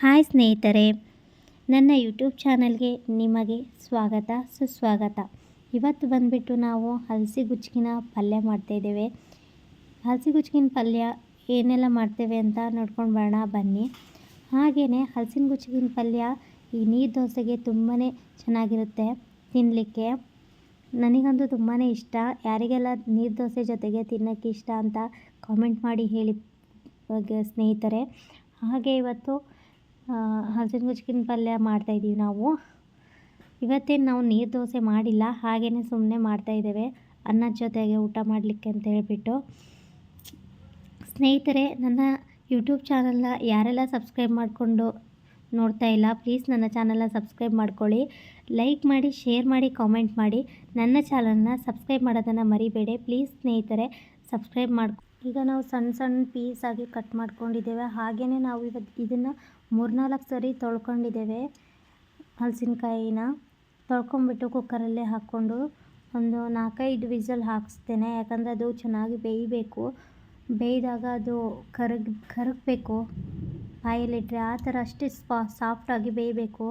Hi ಸ್ನೇಹಿತರೆ, ನನ್ನ YouTube ಚಾನಲ್ಗೆ ನಿಮಗೆ ಸ್ವಾಗತ ಸುಸ್ವಾಗತ. ಇವತ್ತು ಬಂದುಬಿಟ್ಟು ನಾವು ಹಲಸಿಗುಚ್ಚಿನ ಪಲ್ಯ ಮಾಡ್ತಾಯಿದ್ದೇವೆ. ಹಲಸಿಗುಚ್ಚಿನ ಪಲ್ಯ ಏನೆಲ್ಲ ಮಾಡ್ತೇವೆ ಅಂತ ನೋಡ್ಕೊಂಡು ಬರೋಣ ಬನ್ನಿ. ಹಾಗೆಯೇ ಹಲಸಿನ ಪಲ್ಯ ಈ ನೀರು ದೋಸೆಗೆ ತುಂಬಾ ಚೆನ್ನಾಗಿರುತ್ತೆ ತಿನ್ನಲಿಕ್ಕೆ. ನನಗಂತೂ ತುಂಬಾ ಇಷ್ಟ. ಯಾರಿಗೆಲ್ಲ ನೀರು ದೋಸೆ ಜೊತೆಗೆ ತಿನ್ನೋಕ್ಕೆ ಇಷ್ಟ ಅಂತ ಕಾಮೆಂಟ್ ಮಾಡಿ ಹೇಳಿ ಸ್ನೇಹಿತರೆ. ಹಾಗೆ ಇವತ್ತು ಹಲಸಿನ ಪಲ್ಯ ಮಾಡ್ತಾಯಿದ್ದೀವಿ ನಾವು. ಇವತ್ತೇನು ನಾವು ನೀರು ದೋಸೆ ಮಾಡಿಲ್ಲ, ಹಾಗೆಯೇ ಸುಮ್ಮನೆ ಮಾಡ್ತಾಯಿದ್ದೇವೆ ಅನ್ನದ ಜೊತೆಗೆ ಊಟ ಮಾಡಲಿಕ್ಕೆ ಅಂತ ಹೇಳಿಬಿಟ್ಟು. ಸ್ನೇಹಿತರೆ, ನನ್ನ ಯೂಟ್ಯೂಬ್ ಚಾನಲ್ನ ಯಾರೆಲ್ಲ ಸಬ್ಸ್ಕ್ರೈಬ್ ಮಾಡಿಕೊಂಡು ನೋಡ್ತಾ ಇಲ್ಲ, ಪ್ಲೀಸ್ ನನ್ನ ಚಾನಲ್ನ ಸಬ್ಸ್ಕ್ರೈಬ್ ಮಾಡ್ಕೊಳ್ಳಿ. ಲೈಕ್ ಮಾಡಿ, ಶೇರ್ ಮಾಡಿ, ಕಾಮೆಂಟ್ ಮಾಡಿ. ನನ್ನ ಚಾನಲ್ನ ಸಬ್ಸ್ಕ್ರೈಬ್ ಮಾಡೋದನ್ನು ಮರಿಬೇಡಿ ಪ್ಲೀಸ್ ಸ್ನೇಹಿತರೆ, ಸಬ್ಸ್ಕ್ರೈಬ್ ಮಾಡ್ಕೊ. ಈಗ ನಾವು ಸಣ್ಣ ಸಣ್ಣ ಪೀಸಾಗಿ ಕಟ್ ಮಾಡ್ಕೊಂಡಿದ್ದೇವೆ. ಹಾಗೆಯೇ ನಾವು ಇವತ್ತು ಇದನ್ನು 3-4 ಸರಿ ತೊಳ್ಕೊಂಡಿದ್ದೇವೆ. ಹಲಸಿನಕಾಯಿನ ತೊಳ್ಕೊಂಬಿಟ್ಟು ಕುಕ್ಕರಲ್ಲೇ ಹಾಕ್ಕೊಂಡು ಒಂದು 4-5 ವಿಸಲ್ ಹಾಕಿಸ್ತೇನೆ. ಯಾಕಂದರೆ ಅದು ಚೆನ್ನಾಗಿ ಬೇಯಬೇಕು. ಬೇಯಿದಾಗ ಅದು ಕರಗಬೇಕು. ಬಾಯಲ್ಲಿಟ್ಟರೆ ಆ ಥರ ಅಷ್ಟೇ ಸಾಫ್ಟಾಗಿ ಬೇಯಬೇಕು.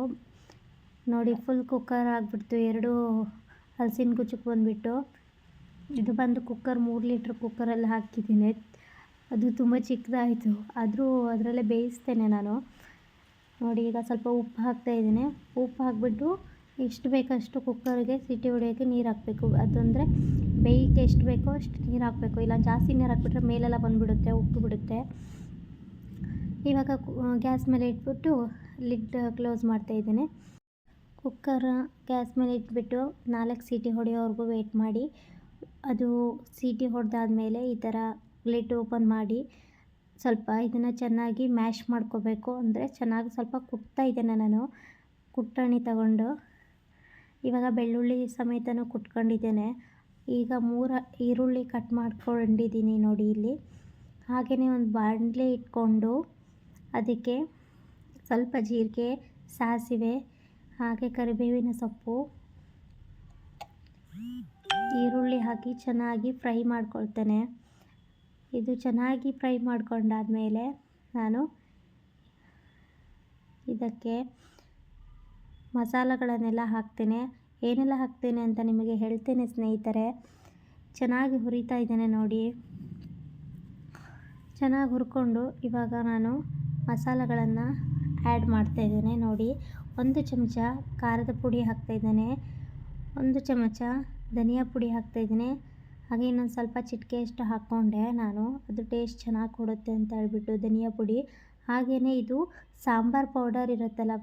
ನೋಡಿ, ಫುಲ್ ಕುಕ್ಕರ್ ಆಗಿಬಿಡ್ತು. 2 ಹಲಸಿನ ಗುಚ್ಚಕ್ಕೆ ಬಂದುಬಿಟ್ಟು ಇದು ಬಂದು ಕುಕ್ಕರ್ 3 ಲೀಟ್ರ್ ಕುಕ್ಕರಲ್ಲಿ ಹಾಕಿದ್ದೀನಿ. ಅದು ತುಂಬ ಚಿಕ್ಕದಾಯಿತು, ಆದರೂ ಅದರಲ್ಲೇ ಬೇಯಿಸ್ತೇನೆ ನಾನು. ನೋಡಿ, ಈಗ ಸ್ವಲ್ಪ ಉಪ್ಪು ಹಾಕ್ತಾಯಿದ್ದೀನಿ. ಉಪ್ಪು ಹಾಕಿಬಿಟ್ಟು ಎಷ್ಟು ಬೇಕಷ್ಟು ಕುಕ್ಕರಿಗೆ ಸಿಟಿ ಹೊಡೆಯೋಕ್ಕೆ ನೀರು ಹಾಕಬೇಕು. ಅದಂದರೆ ಬೇಯಕ್ಕೆ ಎಷ್ಟು ಬೇಕೋ ಅಷ್ಟು ನೀರು ಹಾಕಬೇಕು. ಇಲ್ಲ ಜಾಸ್ತಿ ನೀರು ಹಾಕ್ಬಿಟ್ರೆ ಮೇಲೆಲ್ಲ ಬಂದುಬಿಡುತ್ತೆ, ಉಪ್ಪು ಬಿಡುತ್ತೆ. ಇವಾಗ ಗ್ಯಾಸ್ ಮೇಲೆ ಇಟ್ಬಿಟ್ಟು ಲಿಡ್ ಕ್ಲೋಸ್ ಮಾಡ್ತಾಯಿದ್ದೇನೆ. ಕುಕ್ಕರ್ ಗ್ಯಾಸ್ ಮೇಲೆ ಇಟ್ಬಿಟ್ಟು 4 ಸೀಟಿ ಹೊಡೆಯೋವರೆಗೂ ವೆಯ್ಟ್ ಮಾಡಿ. ಅದು ಸೀಟಿ ಹೊಡೆದಾದ್ಮೇಲೆ ಈ ಥರ ಲಿಡ್ ಓಪನ್ ಮಾಡಿ ಸ್ವಲ್ಪ ಇದನ್ನು ಚೆನ್ನಾಗಿ ಮ್ಯಾಶ್ ಮಾಡ್ಕೋಬೇಕು. ಅಂದರೆ ಚೆನ್ನಾಗಿ ಸ್ವಲ್ಪ ಕುಟ್ತಾ ಇದ್ದೇನೆ ನಾನು, ಕುಟ್ಟಣಿ ತಗೊಂಡು. ಇವಾಗ ಬೆಳ್ಳುಳ್ಳಿ ಸಮೇತನೂ ಕುಟ್ಕೊಂಡಿದ್ದೇನೆ. ಈಗ 3 ಈರುಳ್ಳಿ ಕಟ್ ಮಾಡ್ಕೊಂಡಿದ್ದೀನಿ ನೋಡಿ ಇಲ್ಲಿ. ಹಾಗೆಯೇ ಒಂದು ಬಾಣಲೆ ಇಟ್ಕೊಂಡು ಅದಕ್ಕೆ ಸ್ವಲ್ಪ ಜೀರಿಗೆ, ಸಾಸಿವೆ, ಹಾಗೆ ಕರಿಬೇವಿನ ಸೊಪ್ಪು, ಈರುಳ್ಳಿ ಹಾಕಿ ಚೆನ್ನಾಗಿ ಫ್ರೈ ಮಾಡ್ಕೊಳ್ತೇನೆ. ಇದು ಚೆನ್ನಾಗಿ ಫ್ರೈ ಮಾಡ್ಕೊಂಡಾದಮೇಲೆ ನಾನು ಇದಕ್ಕೆ ಮಸಾಲೆಗಳನ್ನೆಲ್ಲ ಹಾಕ್ತೇನೆ. ಏನೆಲ್ಲ ಹಾಕ್ತೇನೆ ಅಂತ ನಿಮಗೆ ಹೇಳ್ತೇನೆ ಸ್ನೇಹಿತರೆ. ಚೆನ್ನಾಗಿ ಹುರಿತಾ ಇದ್ದೇನೆ ನೋಡಿ. ಚೆನ್ನಾಗಿ ಹುರ್ಕೊಂಡು ಇವಾಗ ನಾನು ಮಸಾಲೆಗಳನ್ನು ಆ್ಯಡ್ ಮಾಡ್ತಾಯಿದ್ದೇನೆ ನೋಡಿ. 1 ಚಮಚ ಖಾರದ ಪುಡಿ ಹಾಕ್ತಾಯಿದ್ದೇನೆ, 1 ಚಮಚ ಧನಿಯಾ ಪುಡಿ ಹಾಕ್ತಾಯಿದ್ದೀನಿ. ಹಾಗೆ ಇನ್ನೊಂದು ಸ್ವಲ್ಪ ಚಿಟಿಕೆಯಷ್ಟು ಹಾಕ್ಕೊಂಡೆ ನಾನು, ಅದು ಟೇಸ್ಟ್ ಚೆನ್ನಾಗಿ ಕೊಡುತ್ತೆ ಅಂತ ಹೇಳ್ಬಿಟ್ಟು ಧನಿಯಾ ಪುಡಿ. ಹಾಗೆಯೇ ಇದು ಸಾಂಬಾರು ಪೌಡರ್ ಇರುತ್ತಲ್ಲ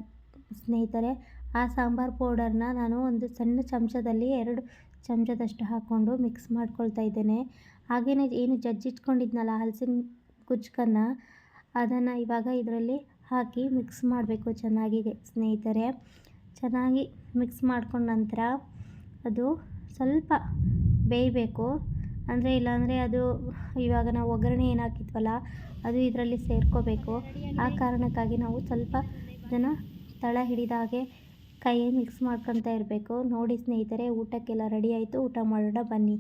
ಸ್ನೇಹಿತರೆ, ಆ ಸಾಂಬಾರು ಪೌಡರ್ನ ನಾನು ಒಂದು ಸಣ್ಣ ಚಮಚದಲ್ಲಿ 2 ಚಮಚದಷ್ಟು ಹಾಕ್ಕೊಂಡು ಮಿಕ್ಸ್ ಮಾಡ್ಕೊಳ್ತಾ ಇದ್ದೇನೆ. ಹಾಗೆಯೇ ಏನು ಜಜ್ಜಿಟ್ಕೊಂಡಿದ್ನಲ್ಲ ಹಲಸಿನ ಗುಜ್ಕನ್ನು, ಅದನ್ನು ಇವಾಗ ಇದರಲ್ಲಿ ಹಾಕಿ ಮಿಕ್ಸ್ ಮಾಡಬೇಕು ಚೆನ್ನಾಗಿ ಸ್ನೇಹಿತರೆ. ಚೆನ್ನಾಗಿ ಮಿಕ್ಸ್ ಮಾಡ್ಕೊಂಡ ನಂತರ ಅದು ಸ್ವಲ್ಪ ಬೇಯಬೇಕು. ಅಂದರೆ ಇಲ್ಲಾಂದರೆ ಅದು ಇವಾಗ ನಾವು ಒಗ್ಗರಣೆ ಏನು ಹಾಕಿದ್ವಲ್ಲ ಅದು ಇದರಲ್ಲಿ ಸೇರ್ಕೋಬೇಕು. ಆ ಕಾರಣಕ್ಕಾಗಿ ನಾವು ಸ್ವಲ್ಪ ಇದನ್ನು ತಳ ಹಿಡಿದಾಗೆ ಕೈ ಮಿಕ್ಸ್ ಮಾಡ್ಕೊತಾ ಇರಬೇಕು. ನೋಡಿ ಸ್ನೇಹಿತರೆ, ಊಟಕ್ಕೆಲ್ಲ ರೆಡಿ ಆಯಿತು. ಊಟ ಮಾಡೋಣ ಬನ್ನಿ.